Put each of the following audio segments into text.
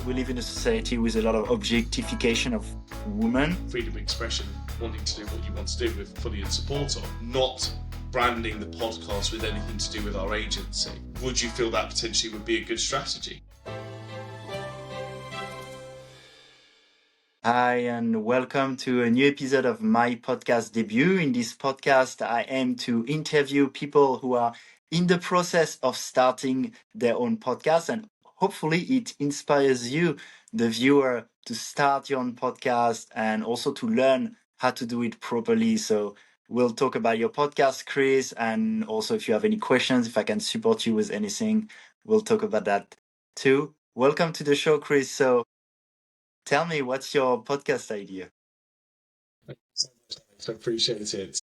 we live in a society with a lot of objectification of women. Freedom of expression, wanting to do what you want to do, with fully in support of, not branding the podcast with anything to do with our agency. Would you feel that potentially would be a good strategy? Hi, and welcome to a new episode of my podcast debut. In this podcast, I aim to interview people who are in the process of starting their own podcast, and hopefully it inspires you, the viewer, to start your own podcast and also to learn how to do it properly. So we'll talk about your podcast, Chris, and also if you have any questions, if I can support you with anything, we'll talk about that too. Welcome to the show, Chris. So tell me, what's your podcast idea? Thank you so much, Alex. I appreciate it.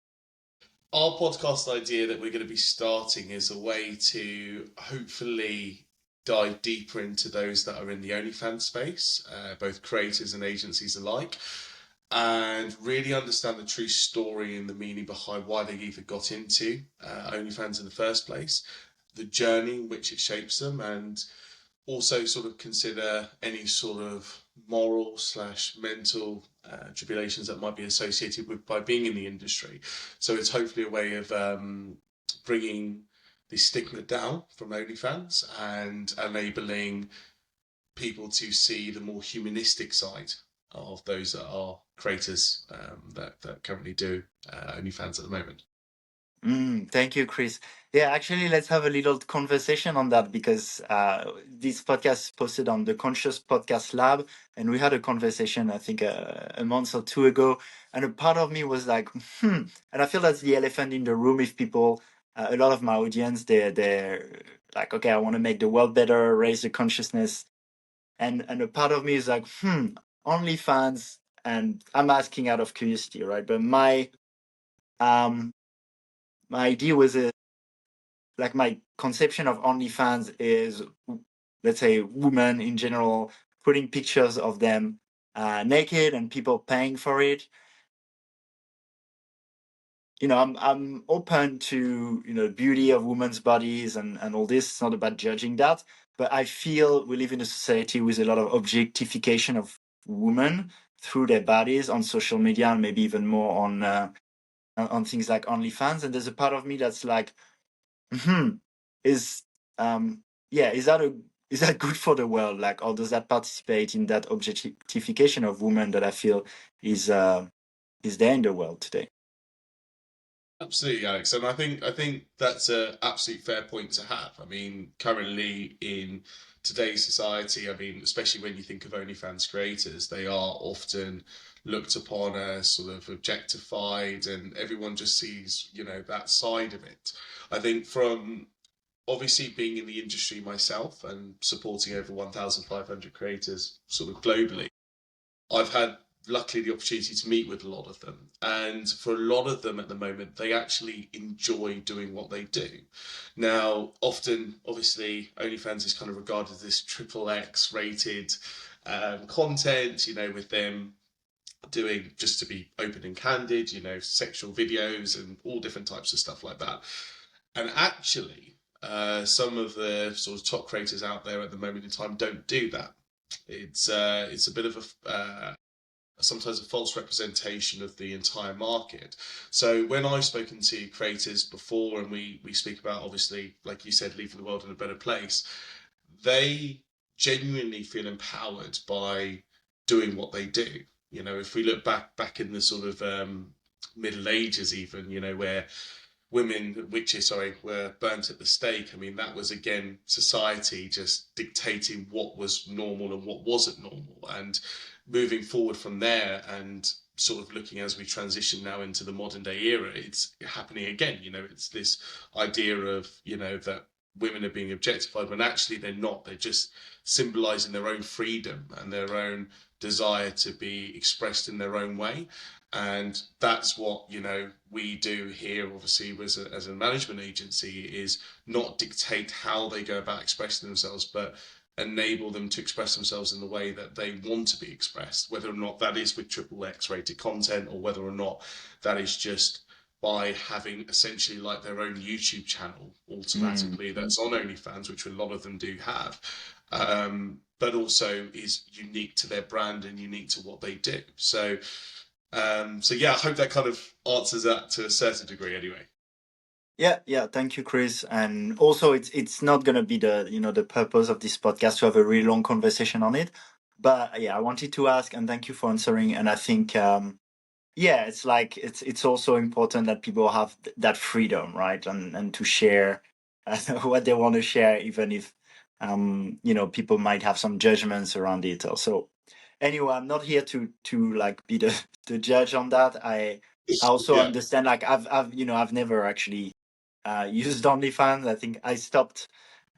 Our podcast idea that we're going to be starting is a way to hopefully dive deeper into those that are in the Onlyfans space, both creators and agencies alike, and really understand the true story and the meaning behind why they even got into Onlyfans in the first place, the journey in which it shapes them, and also sort of consider any sort of moral/mental tribulations that might be associated with by being in the industry. So it's hopefully a way of bringing the stigma down from OnlyFans and enabling people to see the more humanistic side of those that are creators that currently do OnlyFans at the moment. Thank you, Chris. Yeah, actually, let's have a little conversation on that because this podcast is posted on the Conscious Podcast Lab, and we had a conversation, I think, a month or two ago, and a part of me was like, and I feel that's the elephant in the room. If people, a lot of my audience, they're like, okay, I want to make the world better, raise the consciousness, and a part of me is like, OnlyFans, and I'm asking out of curiosity, right? But um my idea was like my conception of OnlyFans is, let's say, women in general putting pictures of them naked and people paying for it. I'm open to beauty of women's bodies and all this. It's not about judging that, but I feel we live in a society with a lot of objectification of women through their bodies on social media and maybe even more on things like OnlyFans. And there's a part of me that's like, is is that good for the world? Like, or does that participate in that objectification of women that I feel is there in the world today? Absolutely, Alex, and I think that's a absolute fair point to have. I mean, currently in today's society, I mean, especially when you think of OnlyFans creators, they are often looked upon as sort of objectified, and everyone just sees, that side of it. I think from obviously being in the industry myself and supporting over 1,500 creators sort of globally, I've had luckily the opportunity to meet with a lot of them. And for a lot of them at the moment, they actually enjoy doing what they do. Now, often, obviously, OnlyFans is kind of regarded as this triple X rated content, with them doing, just to be open and candid, sexual videos and all different types of stuff like that. And actually, some of the sort of top creators out there at the moment in time don't do that. It's a bit of sometimes a false representation of the entire market. So when I've spoken to creators before, and we speak about, obviously, like you said, leaving the world in a better place, they genuinely feel empowered by doing what they do. If we look back in the sort of Middle Ages, even, where witches, were burnt at the stake. I mean, that was, again, society just dictating what was normal and what wasn't normal. And moving forward from there and sort of looking as we transition now into the modern day era, it's happening again. It's this idea of, that women are being objectified when actually they're not. They're just symbolizing their own freedom and their own desire to be expressed in their own way. And that's what, we do here, obviously, as a management agency, is not dictate how they go about expressing themselves, but enable them to express themselves in the way that they want to be expressed, whether or not that is with triple X rated content or whether or not that is just by having essentially like their own YouTube channel Mm. automatically that's on OnlyFans, which a lot of them do have, but also is unique to their brand and unique to what they do. So yeah, I hope that kind of answers that to a certain degree anyway. Yeah, yeah. Thank you, Chris. And also, it's not gonna be the the purpose of this podcast to have a really long conversation on it. But yeah, I wanted to ask, and thank you for answering. And I think yeah, it's like it's also important that people have that freedom, right? And to share what they want to share, even if people might have some judgments around it. Also, anyway, I'm not here to like be the judge on that. I also Yeah. understand, like I've never actually used OnlyFans. I think I stopped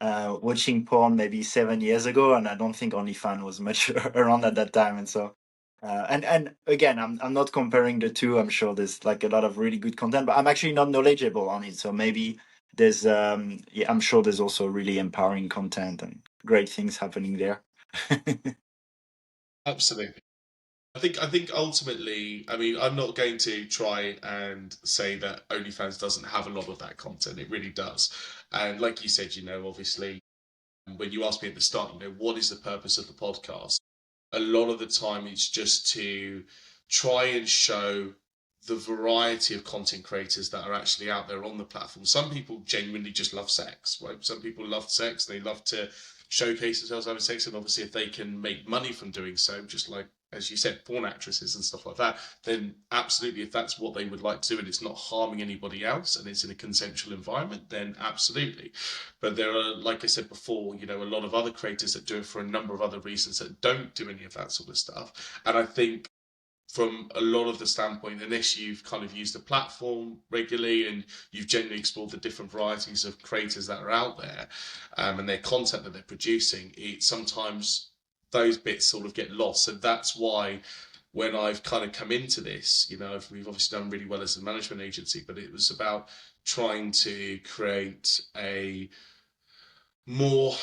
watching porn maybe 7 years ago, and I don't think OnlyFans was much around at that time. And so, and again, I'm not comparing the two. I'm sure there's like a lot of really good content, but I'm actually not knowledgeable on it. So maybe there's yeah, I'm sure there's also really empowering content and great things happening there. Absolutely. I think ultimately, I mean, I'm not going to try and say that OnlyFans doesn't have a lot of that content. It really does. And like you said, obviously, when you asked me at the start, what is the purpose of the podcast? A lot of the time it's just to try and show the variety of content creators that are actually out there on the platform. Some people genuinely just love sex, right? Some people love sex, they love to showcase themselves having sex, and obviously if they can make money from doing so, just like as you said, porn actresses and stuff like that, then absolutely, if that's what they would like to do and it's not harming anybody else and it's in a consensual environment, then absolutely. But there are, like I said before, a lot of other creators that do it for a number of other reasons that don't do any of that sort of stuff. And I think from a lot of the standpoint, unless you've kind of used the platform regularly and you've generally explored the different varieties of creators that are out there, and their content that they're producing, it sometimes those bits sort of get lost. So that's why when I've kind of come into this, we've obviously done really well as a management agency, but it was about trying to create a more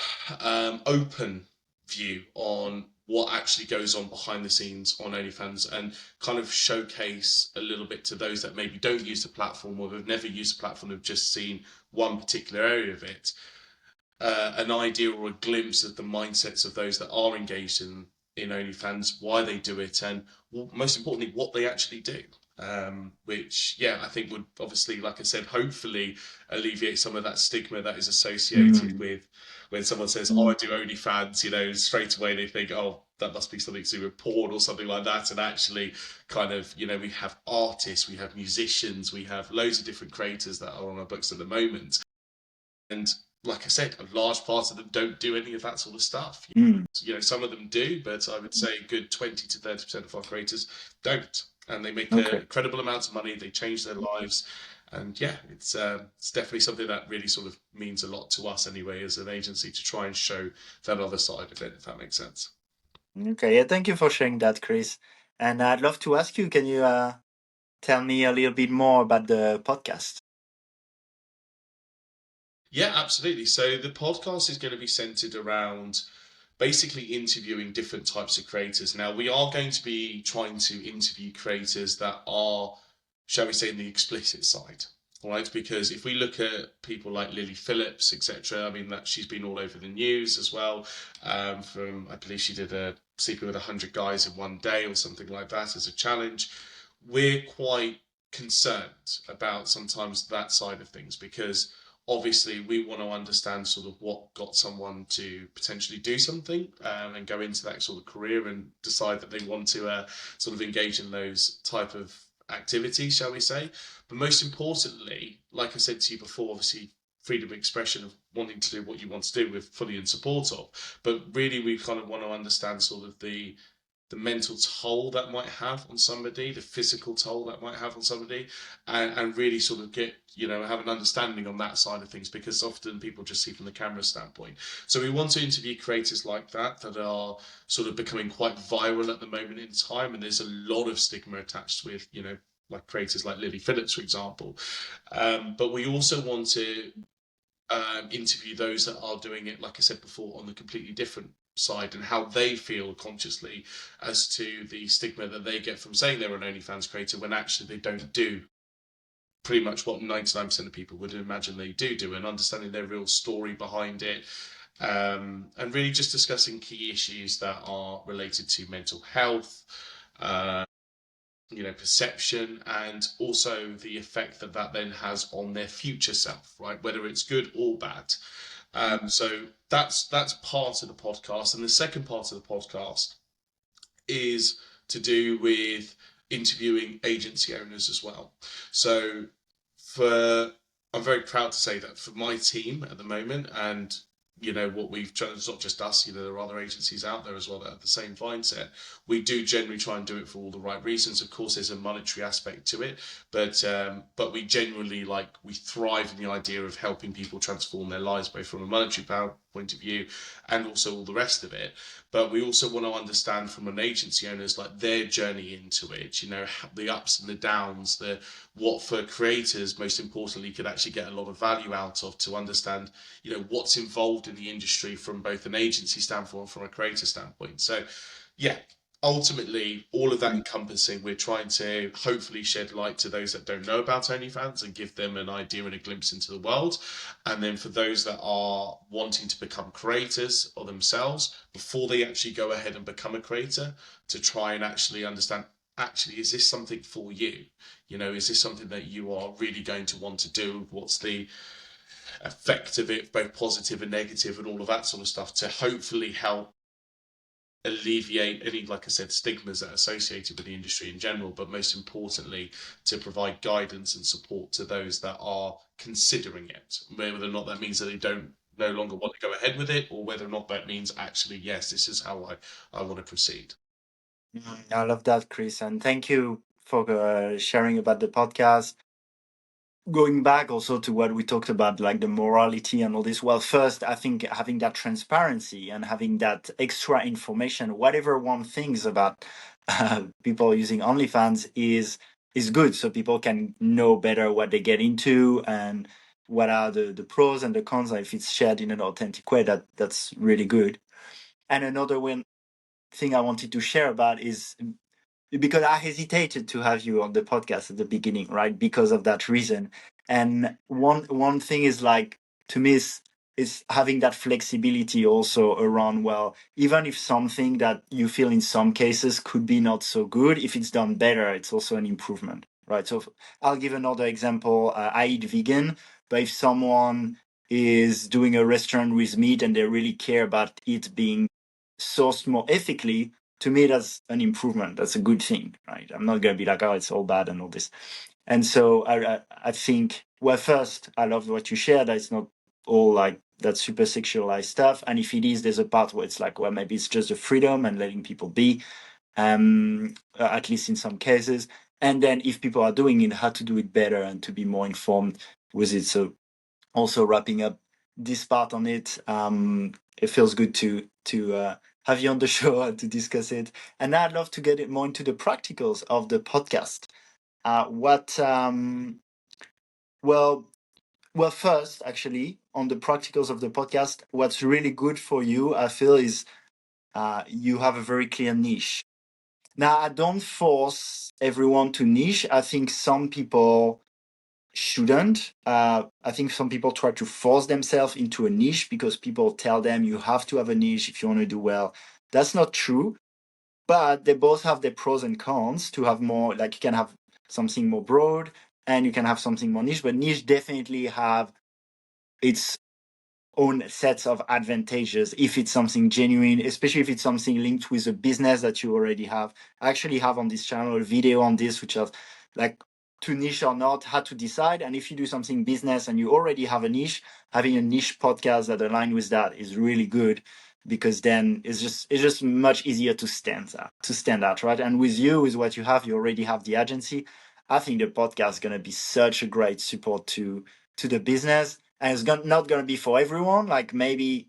open view on what actually goes on behind the scenes on OnlyFans and kind of showcase a little bit to those that maybe don't use the platform or have never used the platform, have just seen one particular area of it, an idea or a glimpse of the mindsets of those that are engaged in OnlyFans, why they do it, and most importantly, what they actually do. Which, yeah, I think would obviously, like I said, hopefully alleviate some of that stigma that is associated Mm. with when someone says, "Oh, I do OnlyFans," straight away they think, "Oh, that must be something to do with porn or something like that." And actually, kind of, we have artists, we have musicians, we have loads of different creators that are on our books at the moment. And like I said, a large part of them don't do any of that sort of stuff. Mm. Some of them do, but I would say a good 20 to 30% of our creators don't. And they make a Okay. incredible amount of money, they change their lives. And yeah, it's definitely something that really sort of means a lot to us anyway as an agency to try and show that other side of it, if that makes sense. Okay. Yeah. Thank you for sharing that, Chris. And I'd love to ask you, can you tell me a little bit more about the podcast? Yeah, absolutely. So the podcast is going to be centered around basically interviewing different types of creators. Now, we are going to be trying to interview creators that are, shall we say, in the explicit side. All right, because if we look at people like Lily Phillips, etc., I mean that she's been all over the news as well. From I believe she did a sleeping with 100 guys in one day or something like that as a challenge. We're quite concerned about sometimes that side of things because obviously we want to understand sort of what got someone to potentially do something and go into that sort of career and decide that they want to sort of engage in those type of activities, shall we say. But most importantly, like I said to you before, obviously freedom of expression of wanting to do what you want to do, we're fully in support of. But really we kind of want to understand sort of the mental toll that might have on somebody, the physical toll that might have on somebody, and really sort of get, have an understanding on that side of things because often people just see from the camera standpoint. So we want to interview creators like that are sort of becoming quite viral at the moment in time, and there's a lot of stigma attached with, like creators like Lily Phillips, for example. But we also want to interview those that are doing it, like I said before, on the completely different side and how they feel consciously as to the stigma that they get from saying they're an OnlyFans creator when actually they don't do pretty much what 99% of people would imagine they do, and understanding their real story behind it, and really just discussing key issues that are related to mental health, uh, perception, and also the effect that that then has on their future self, right? Whether it's good or bad. So that's part of the podcast, and the second part of the podcast is to do with interviewing agency owners as well. So for I'm very proud to say that for my team at the moment, and what we've tried, it's not just us, there are other agencies out there as well that have the same mindset. We do generally try and do it for all the right reasons. Of course, there's a monetary aspect to it, but we genuinely we thrive in the idea of helping people transform their lives, both from a monetary point of view and also all the rest of it. But we also want to understand from an agency owners their journey into it, the ups and the downs, the what for creators most importantly could actually get a lot of value out of, to understand what's involved in the industry from both an agency standpoint and from a creator standpoint. So yeah, ultimately all of that encompassing, we're trying to hopefully shed light to those that don't know about OnlyFans and give them an idea and a glimpse into the world. And then for those that are wanting to become creators or themselves before they actually go ahead and become a creator, to try and actually understand, actually, is this something for you? Is this something that you are really going to want to do? What's the effect of it, both positive and negative, and all of that sort of stuff, to hopefully help alleviate any, like I said, stigmas that are associated with the industry in general, but most importantly, to provide guidance and support to those that are considering it, whether or not that means that they don't no longer want to go ahead with it, or whether or not that means actually, yes, this is how I want to proceed. I love that, Chris, and thank you for sharing about the podcast. Going back also to what we talked about, like the morality and all this. Well, first, I think having that transparency and having that extra information, whatever one thinks about people using OnlyFans, is good, so people can know better what they get into and what are the pros and the cons. If it's shared in an authentic way, that's really good. And another thing I wanted to share about is because I hesitated to have you on the podcast at the beginning, right? Because of that reason. And one thing is to me is having that flexibility also around, well, even if something that you feel in some cases could be not so good, if it's done better, it's also an improvement, right? So I'll give another example. I eat vegan, but if someone is doing a restaurant with meat and they really care about it being sourced more ethically, to me that's an improvement. That's a good thing, right? I'm not going to be like, oh, it's all bad and all this. And so I think, well, first, I love what you shared, that it's not all like that super sexualized stuff, and if it is, there's a part where it's like, well, maybe it's just the freedom and letting people be, at least in some cases. And then if people are doing it, how to do it better and to be more informed with it. So also wrapping up this part on it, it feels good to have you on the show to discuss it. And I'd love to get it more into the practicals of the podcast. What well well first, actually, on the practicals of the podcast, what's really good for you, I feel, is you have a very clear niche. Now, I don't force everyone to niche. I think some people shouldn't. I think some people try to force themselves into a niche because people tell them you have to have a niche if you want to do well. That's not true, but they both have their pros and cons. To have more, like, you can have something more broad and you can have something more niche, but niche definitely have its own sets of advantages if it's something genuine, especially if it's something linked with a business that you already have. I actually have on this channel a video on this, which is like, to niche or not, how to decide. And if you do something business and you already have a niche, having a niche podcast that align with that is really good, because then it's just much easier to stand out, right? And with you, with what you have, you already have the agency. I think the podcast is going to be such a great support to the business, and it's not going to be for everyone. Like, maybe,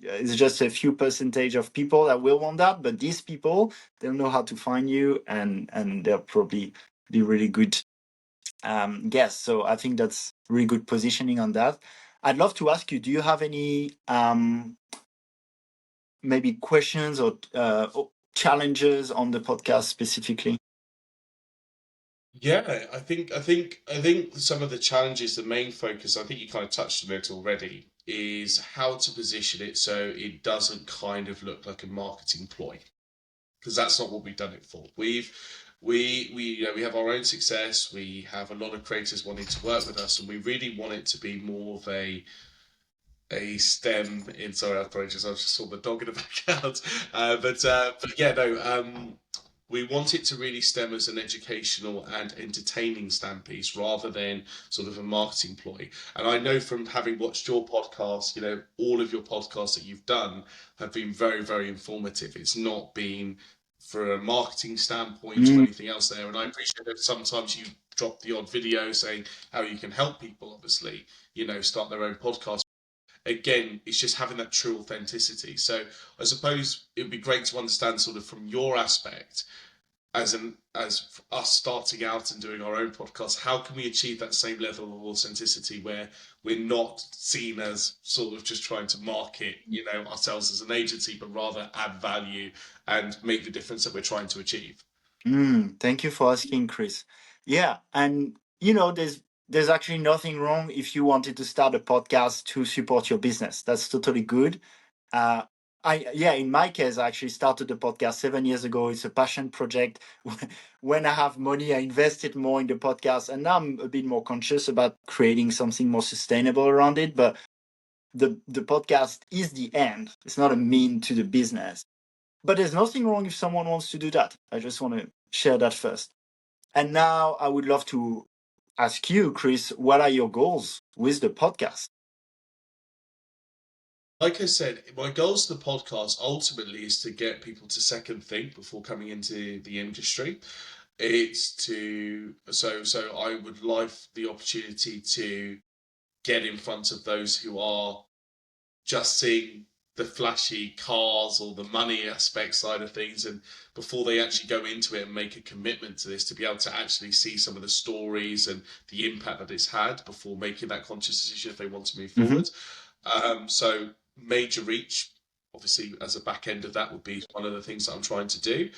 it's just a few percentage of people that will want that, but these people, they'll know how to find you, and they'll probably be really good guests. So I think that's really good positioning on that. I'd love to ask you, do you have any maybe questions or challenges on the podcast specifically? Yeah, I think some of the challenges, the main focus, I think you kind of touched on it already, is how to position it so it doesn't kind of look like a marketing ploy, because that's not what we've done it for. We have our own success. We have a lot of creators wanting to work with us, and we really want it to be more of a stem in. Sorry, I just saw the dog in the background. But yeah, no. We want it to really stem as an educational and entertaining stand piece rather than sort of a marketing ploy. And I know from having watched your podcast, all of your podcasts that you've done have been very, very informative. It's not been for a marketing standpoint or Mm, anything else there. And I appreciate that sometimes you drop the odd video saying how you can help people, obviously, start their own podcast. Again, it's just having that true authenticity. So I suppose it would be great to understand sort of from your aspect as us starting out and doing our own podcast, how can we achieve that same level of authenticity where we're not seen as sort of just trying to market, ourselves as an agency, but rather add value and make the difference that we're trying to achieve? thank you for asking, Chris. Yeah, and there's actually nothing wrong if you wanted to start a podcast to support your business. That's totally good. Uh, in my case, I actually started the podcast 7 years ago. It's a passion project. When I have money, I invested more in the podcast, and now I'm a bit more conscious about creating something more sustainable around it. But the podcast is the end. It's not a mean to the business. But there's nothing wrong if someone wants to do that. I just want to share that first. And now I would love to ask you, Chris, what are your goals with the podcast? Like I said, my goals for the podcast ultimately is to get people to second think before coming into the industry. It's to so I would like the opportunity to get in front of those who are just seeing the flashy cars or the money aspect side of things, and before they actually go into it and make a commitment to this, to be able to actually see some of the stories and the impact that it's had before making that conscious decision if they want to move Mm-hmm. forward. So major reach, obviously, as a back end of that would be one of the things that I'm trying to do.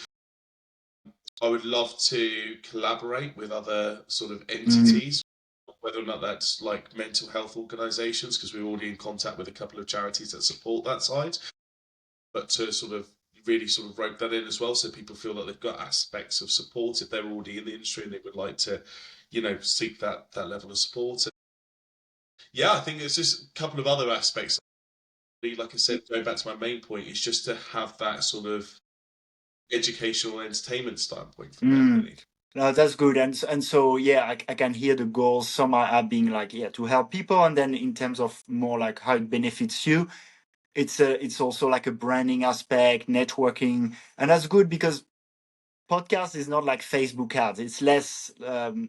I would love to collaborate with other sort of Mm-hmm. entities, whether or not that's like mental health organisations, because we're already in contact with a couple of charities that support that side, but to sort of really sort of rope that in as well, so people feel that they've got aspects of support if they're already in the industry and they would like to, seek that level of support. And yeah, I think it's just a couple of other aspects. Like I said, going back to my main point, is just to have that sort of educational and entertainment standpoint from there, Mm. really. No, that's good. And so, yeah, I can hear the goals. Some are being like, yeah, to help people. And then in terms of more like how it benefits you, it's also like a branding aspect, networking. And that's good because podcast is not like Facebook ads. It's less,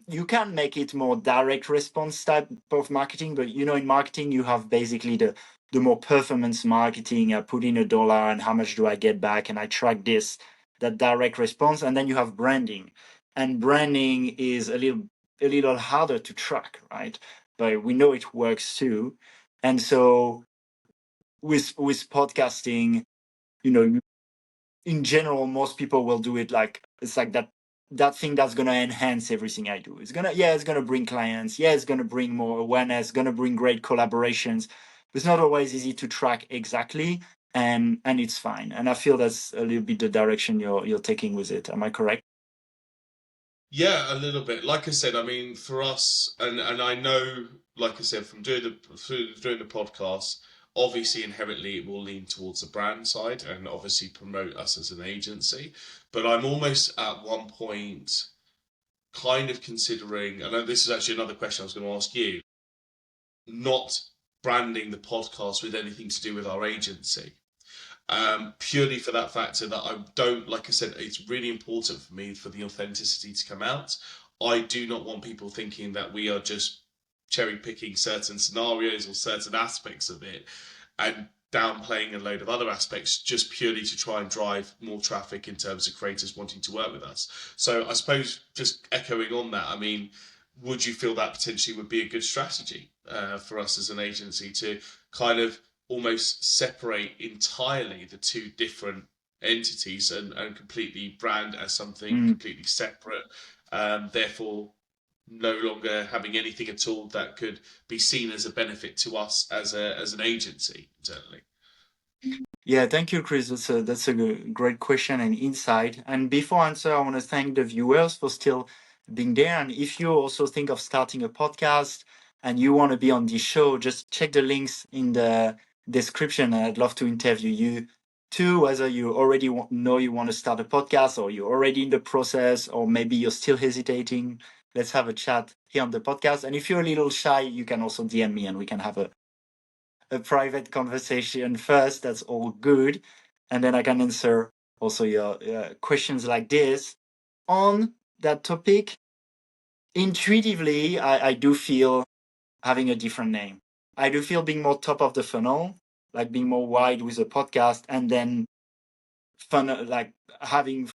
you can make it more direct response type of marketing, but in marketing, you have basically the more performance marketing. I put in $1 and how much do I get back? And I track this, that direct response. And then you have branding. And branding is a little harder to track, right? But we know it works too. And so with podcasting, you know, in general, most people will do it like it's like that thing that's gonna enhance everything I do. It's gonna bring clients. Yeah, it's gonna bring more awareness. Gonna bring great collaborations. It's not always easy to track exactly, and it's fine. And I feel that's a little bit the direction you're taking with it. Am I correct? Yeah, a little bit. Like I said, I mean, for us, and I know, like I said, from doing the podcast, obviously inherently it will lean towards the brand side and obviously promote us as an agency. But I'm almost at one point kind of considering, and this is actually another question I was going to ask you, not branding the podcast with anything to do with our agency. Purely for that factor that I don't, like I said, it's really important for me for the authenticity to come out. I do not want people thinking that we are just cherry picking certain scenarios or certain aspects of it and downplaying a load of other aspects just purely to try and drive more traffic in terms of creators wanting to work with us. So I suppose just echoing on that, I mean, would you feel that potentially would be a good strategy for us as an agency to kind of almost separate entirely the two different entities and completely brand as something Mm. completely separate. Therefore, no longer having anything at all that could be seen as a benefit to us as an agency internally. Yeah, thank you, Chris. That's a great question and insight. And before I answer, I want to thank the viewers for still being there. And if you also think of starting a podcast and you want to be on this show, just check the links in the description. I'd love to interview you too, whether you already know you want to start a podcast or you're already in the process, or maybe you're still hesitating. Let's have a chat here on the podcast. And if you're a little shy, you can also DM me and we can have a private conversation first. That's all good. And then I can answer also your questions like this. On that topic, intuitively, I do feel having a different name. I do feel being more top of the funnel, like being more wide with a podcast, and then fun, like having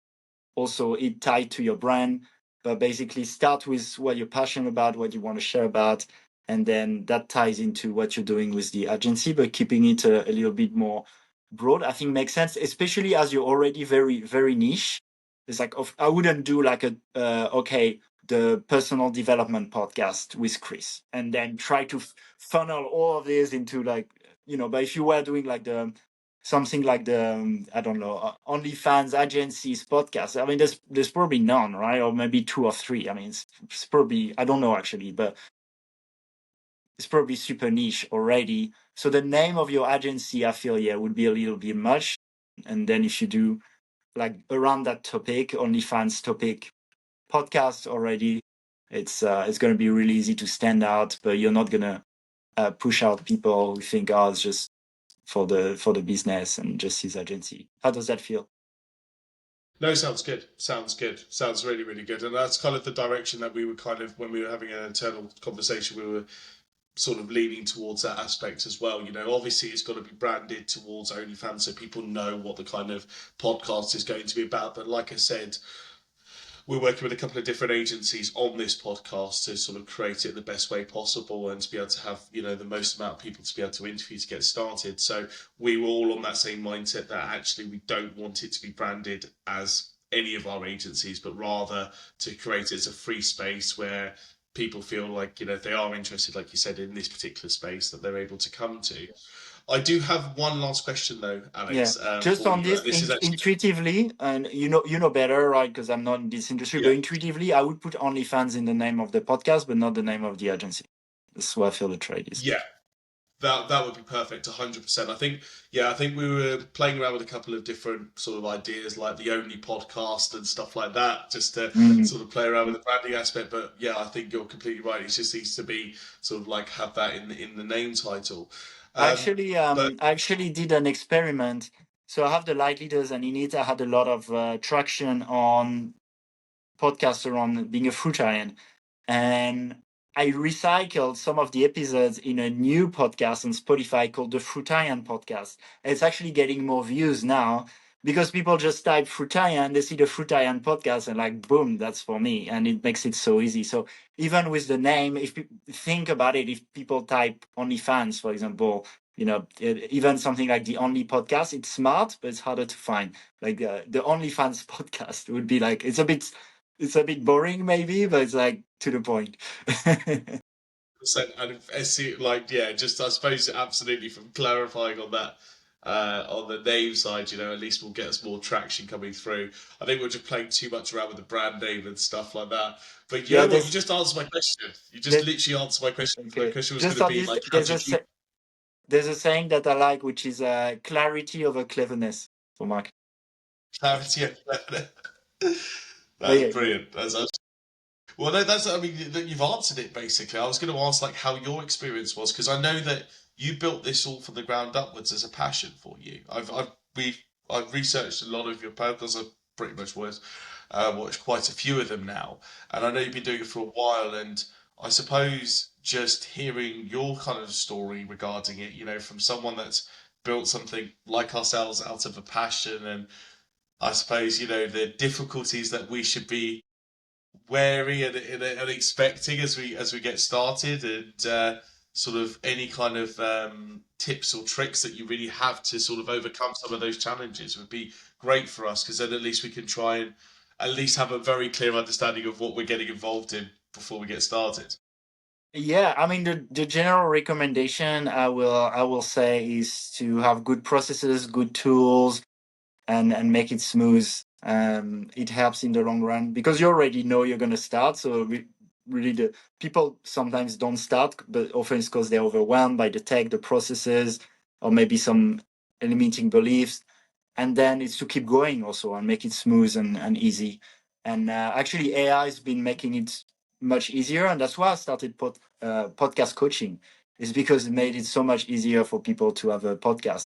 also it tied to your brand, but basically start with what you're passionate about, what you want to share about, and then that ties into what you're doing with the agency, but keeping it a little bit more broad, I think makes sense, especially as you're already very, very niche. It's like, I wouldn't do like okay, the personal development podcast with Chris, and then try to funnel all of this into like, but if you were doing like something like the I don't know, Onlyfans agencies podcast. I mean, there's probably none, right? Or maybe two or three. I mean, it's probably, I don't know actually, but it's probably super niche already. So the name of your agency, I feel, yeah, would be a little bit much. And then if you do like around that topic, OnlyFans topic podcast already, it's going to be really easy to stand out, but you're not gonna push out people who think, oh, it's just for the business and just his agency. How does that feel? No, sounds good. Sounds good. Sounds really, really good. And that's kind of the direction that we were kind of, when we were having an internal conversation, we were sort of leaning towards that aspect as well. Obviously it's got to be branded towards OnlyFans so people know what the kind of podcast is going to be about. But like I said, we're working with a couple of different agencies on this podcast to sort of create it the best way possible and to be able to have, the most amount of people to be able to interview to get started. So we were all on that same mindset that actually we don't want it to be branded as any of our agencies, but rather to create it as a free space where people feel like, if they are interested, like you said, in this particular space, that they're able to come to. I do have one last question though, Yeah, Alex, just for on you. this, And this is actually, intuitively, and you know better, right? Because I'm not in this industry, yeah, but intuitively, I would put OnlyFans in the name of the podcast, but not the name of the agency. That's what I feel the trade is. yeah, that would be perfect, 100%. I think we were playing around with a couple of different sort of ideas, like the Only podcast and stuff like that, just to Mm. sort of play around with the branding aspect. But yeah, I think you're completely right. It just needs to be sort of like have that in the name title. But I actually did an experiment. So I have the light leaders, and in it, I had a lot of traction on podcasts around being a fruit giant. And I recycled some of the episodes in a new podcast on Spotify called the Frutarian Podcast. It's actually getting more views now because people just type Frutarian, they see the Frutarian Podcast, and like, boom, that's for me. And it makes it so easy. So even with the name, if you think about it, if people type OnlyFans, for example, even something like the Only Podcast, it's smart, but it's harder to find. Like the OnlyFans podcast would be like, it's a bit boring maybe, but it's like to the point. and I see, like, yeah, just I suppose absolutely from clarifying on the name side, at least we'll get us more traction coming through. I think we're just playing too much around with the brand name and stuff like that. But you Yeah, know what? You just answered my question. You just there, literally answered my question. My okay. question was going Just to on be this, like, how did you there's a saying that I like, which is clarity over cleverness for Mark. clarity? But That's yeah, brilliant. Well, no, that's, I mean, you've answered it basically. I was going to ask like how your experience was, because I know that you built this all from the ground upwards as a passion for you. I've researched a lot of your podcasts. I've pretty much watched quite a few of them now, and I know you've been doing it for a while. And I suppose just hearing your kind of story regarding it, from someone that's built something like ourselves out of a passion, and I suppose the difficulties that we should be wary and expecting as we get started, and sort of any kind of tips or tricks that you really have to sort of overcome some of those challenges would be great for us because then at least we can try and at least have a very clear understanding of what we're getting involved in before we get started. Yeah, I mean the general recommendation I will say is to have good processes, good tools, and make it smooth. It helps in the long run because you already know you're gonna start. So really, the people sometimes don't start, but often it's because they're overwhelmed by the tech, the processes, or maybe some limiting beliefs. And then it's to keep going also and make it smooth and easy. And actually, AI has been making it much easier, and that's why I started podcast coaching. Is because it made it so much easier for people to have a podcast.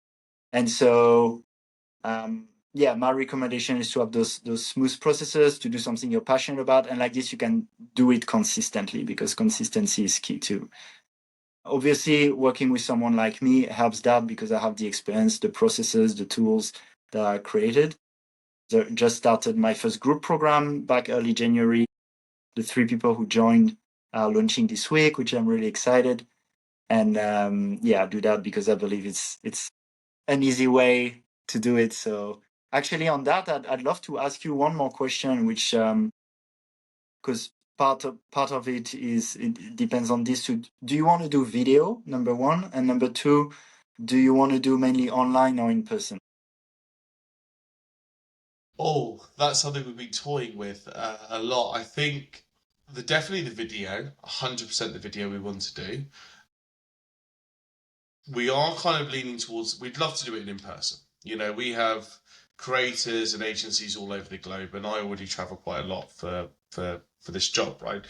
And so yeah, my recommendation is to have those smooth processes, to do something you're passionate about, and like this you can do it consistently because consistency is key too. Obviously working with someone like me helps that because I have the experience, the processes, the tools that I created. Just started my first group program back early January. The 3 people who joined are launching this week, which I'm really excited. And yeah, I do that because I believe it's an easy way to do it. So actually, on that, I'd love to ask you one more question, which because part of it is it depends on this. Too. Do you want to do video, number one, and number two, do you want to do mainly online or in person? Oh, that's something we've been toying with a lot. I think definitely the video, 100% the video we want to do. We are kind of leaning towards, we'd love to do it in person. You know, we have creators and agencies all over the globe, and I already travel quite a lot for this job, right?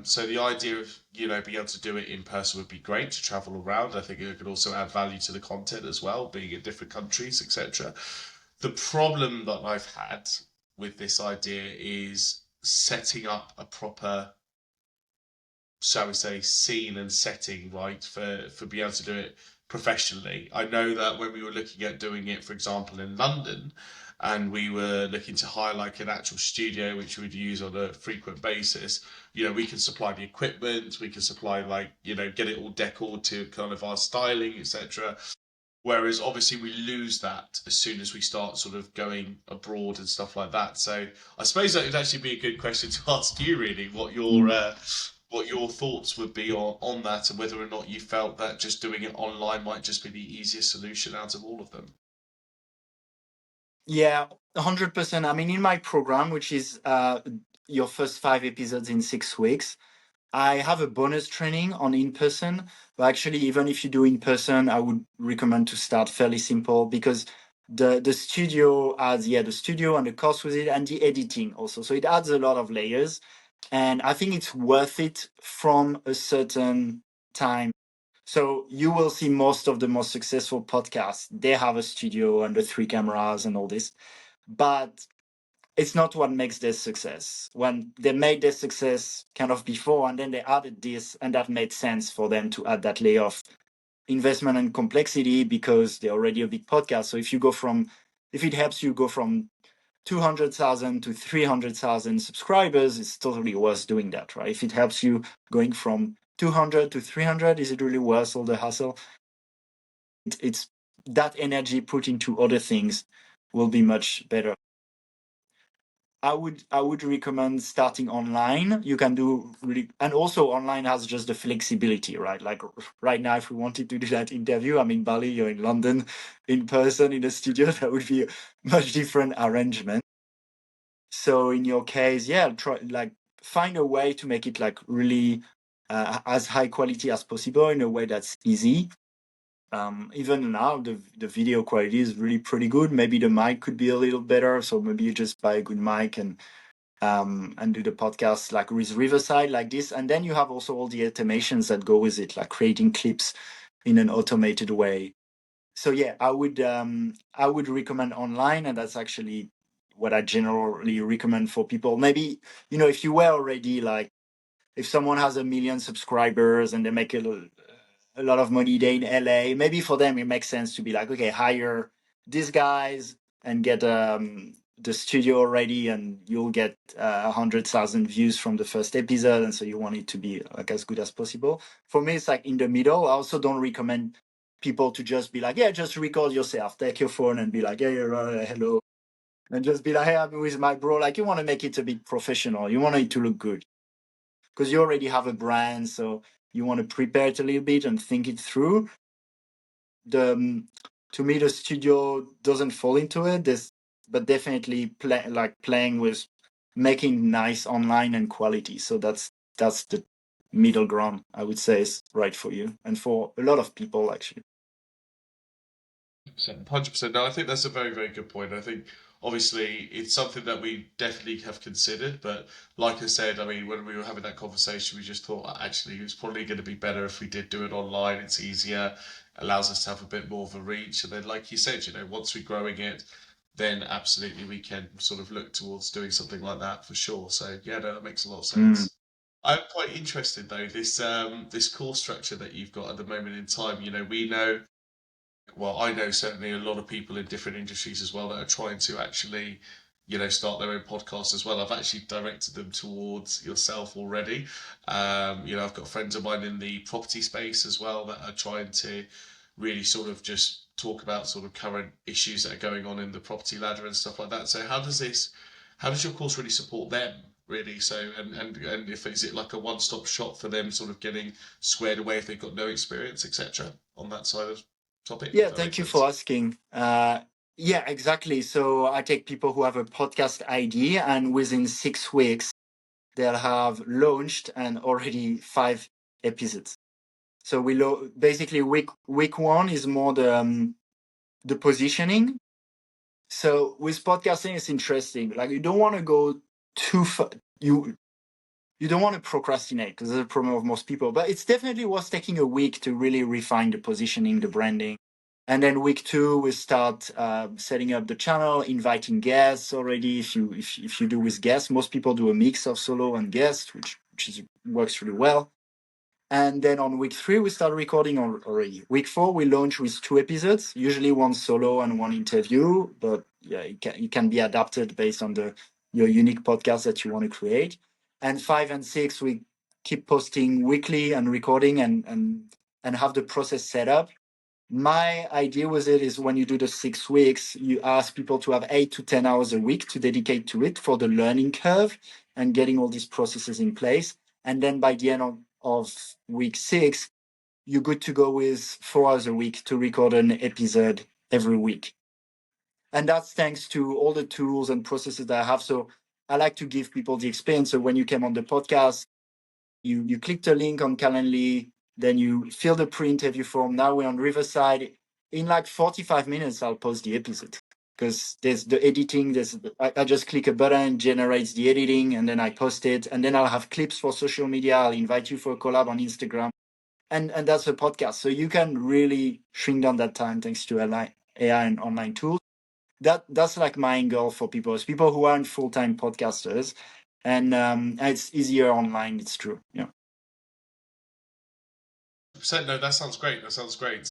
So the idea of, you know, being able to do it in person would be great to travel around. I think it could also add value to the content as well, being in different countries, etc. The problem that I've had with this idea is setting up a proper, shall we say, scene and setting, right, for being able to do it professionally. I know that when we were looking at doing it, for example, in London, and we were looking to hire like an actual studio which we would use on a frequent basis, you know, we can supply the equipment, we can supply, like, you know, get it all decorated to kind of our styling, etc. Whereas obviously we lose that as soon as we start sort of going abroad and stuff like that. So I suppose that would actually be a good question to ask you, really, what your thoughts would be on that, and whether or not you felt that just doing it online might just be the easiest solution out of all of them. Yeah, 100%. I mean, in my program, which is your first 5 episodes in 6 weeks, I have a bonus training on in person. But actually, even if you do in person, I would recommend to start fairly simple because the studio adds, yeah, the studio and the cost with it and the editing also. So it adds a lot of layers. And I think it's worth it from a certain time. So you will see most of the most successful podcasts, they have a studio and the 3 cameras and all this. But it's not what makes their success. When they made their success kind of before, and then they added this, and that made sense for them to add that layer of investment and complexity because they're already a big podcast. So if it helps you go from 200,000 to 300,000 subscribers, it's totally worth doing that, right? If it helps you going from 200 to 300, is it really worth all the hassle? It's that energy put into other things will be much better. I would recommend starting online. You can do really, and also online has just the flexibility, right? Like right now, if we wanted to do that interview, I'm in Bali, you're in London, in person in a studio, that would be a much different arrangement. So in your case, yeah, try like find a way to make it like really as high quality as possible in a way that's easy. Even now, the video quality is really pretty good. Maybe the mic could be a little better, so maybe you just buy a good mic and do the podcast like with Riverside like this, and then you have also all the automations that go with it, like creating clips in an automated way. So yeah, I would recommend online, and that's actually what I generally recommend for people. Maybe if you were already like if someone has 1 million subscribers and they make a lot of money, they in LA, maybe for them it makes sense to be like, okay, hire these guys and get the studio ready, and you'll get 100,000 views from the first episode, and so you want it to be like as good as possible. For me, it's like in the middle. I also don't recommend people to just be like, yeah, just record yourself, take your phone and be like, yeah, hello. and just be like, hey, I'm with my bro. Like, you want to make it a bit professional. You want it to look good because you already have a brand. So you want to prepare it a little bit and think it through. To me, the studio doesn't fall into it. But definitely playing with making nice online and quality. So that's the middle ground, I would say, is right for you and for a lot of people, actually. 100%. No, I think that's a very, very good point. I think obviously it's something that we definitely have considered, but like I said, I mean, when we were having that conversation, we just thought actually it's probably going to be better if we did do it online. It's easier, allows us to have a bit more of a reach, and then, like you said, once we're growing it, then absolutely we can sort of look towards doing something like that for sure. So yeah, no, that makes a lot of Mm. sense. I'm quite interested though, this course structure that you've got at the moment in time. We know, well, I know certainly a lot of people in different industries as well that are trying to actually, start their own podcast as well. I've actually directed them towards yourself already. I've got friends of mine in the property space as well that are trying to really sort of just talk about sort of current issues that are going on in the property ladder and stuff like that. So how does your course really support them? Really, so and if is it like a one-stop shop for them, sort of getting squared away if they've got no experience, etc. on that side of topic, Yeah, if that thank makes you for sense. asking. Yeah, exactly. So I take people who have a podcast idea, and within 6 weeks, they'll have launched and already 5 episodes. So basically week one is more the positioning. So with podcasting, it's interesting. Like, you don't want to go too far. You don't want to procrastinate because that's the problem of most people. But it's definitely worth taking a week to really refine the positioning, the branding. And then week two, we start setting up the channel, inviting guests already. If you do with guests, most people do a mix of solo and guests, which works really well. And then on week three, we start recording already. Week four, we launch with 2 episodes, usually one solo and one interview. But yeah, it can be adapted based on your unique podcast that you want to create. And five and six, we keep posting weekly and recording and have the process set up. My idea with it is when you do the 6 weeks, you ask people to have 8 to 10 hours a week to dedicate to it for the learning curve and getting all these processes in place. And then by the end of week 6, you're good to go with 4 hours a week to record an episode every week. And that's thanks to all the tools and processes that I have. So I like to give people the experience. So when you came on the podcast, you click the link on Calendly, then you fill the pre-interview form. Now we're on Riverside. In like 45 minutes, I'll post the episode because there's the editing. I just click a button, generates the editing, and then I post it. And then I'll have clips for social media. I'll invite you for a collab on Instagram. And that's a podcast. So you can really shrink down that time thanks to AI and online tools. That's like my goal for people. It's people who aren't full-time podcasters. And it's easier online. It's true. Yeah. No, that sounds great. That sounds great.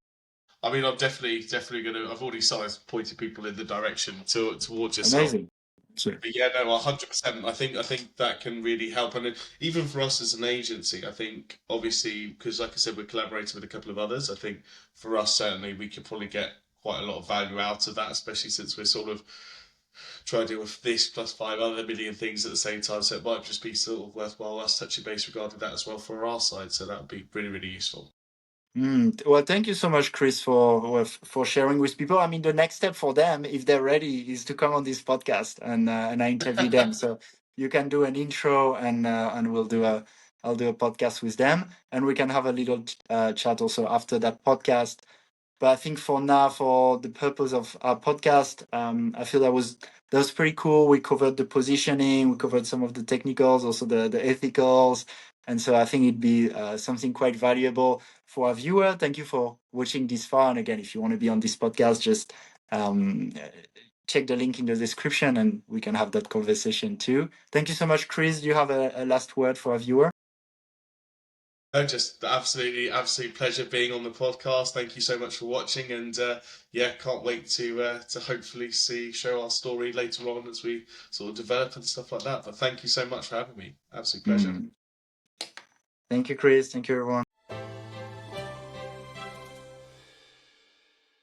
I mean, I'm definitely gonna. I've already started pointing people in the direction towards yourself. Amazing. Sure. But yeah, no, 100%. I think that can really help, and even for us as an agency, I think obviously because, like I said, we're collaborating with a couple of others. I think for us certainly we could probably get quite a lot of value out of that, especially since we're sort of trying to deal with this plus 5 other million things at the same time. So it might just be sort of worthwhile us touching base regarding that as well for our side. So that would be really, really useful. Well, thank you so much, Chris, for sharing with people. I mean, the next step for them, if they're ready, is to come on this podcast and I interview them. So you can do an intro and I'll do a podcast with them, and we can have a little chat also after that podcast. But I think for now, for the purpose of our podcast, I feel that was pretty cool. We covered the positioning, we covered some of the technicals, also the ethicals, and so I think it'd be something quite valuable for our viewer. Thank you for watching this far. And again, if you want to be on this podcast, just um, check the link in the description, and we can have that conversation too. Thank you so much, Chris. Do you have a last word for our viewer? No, just absolutely, absolute pleasure being on the podcast. Thank you so much for watching, and yeah, can't wait to hopefully show our story later on as we sort of develop and stuff like that. But thank you so much for having me. Absolute pleasure. Thank you, Chris. Thank you, everyone.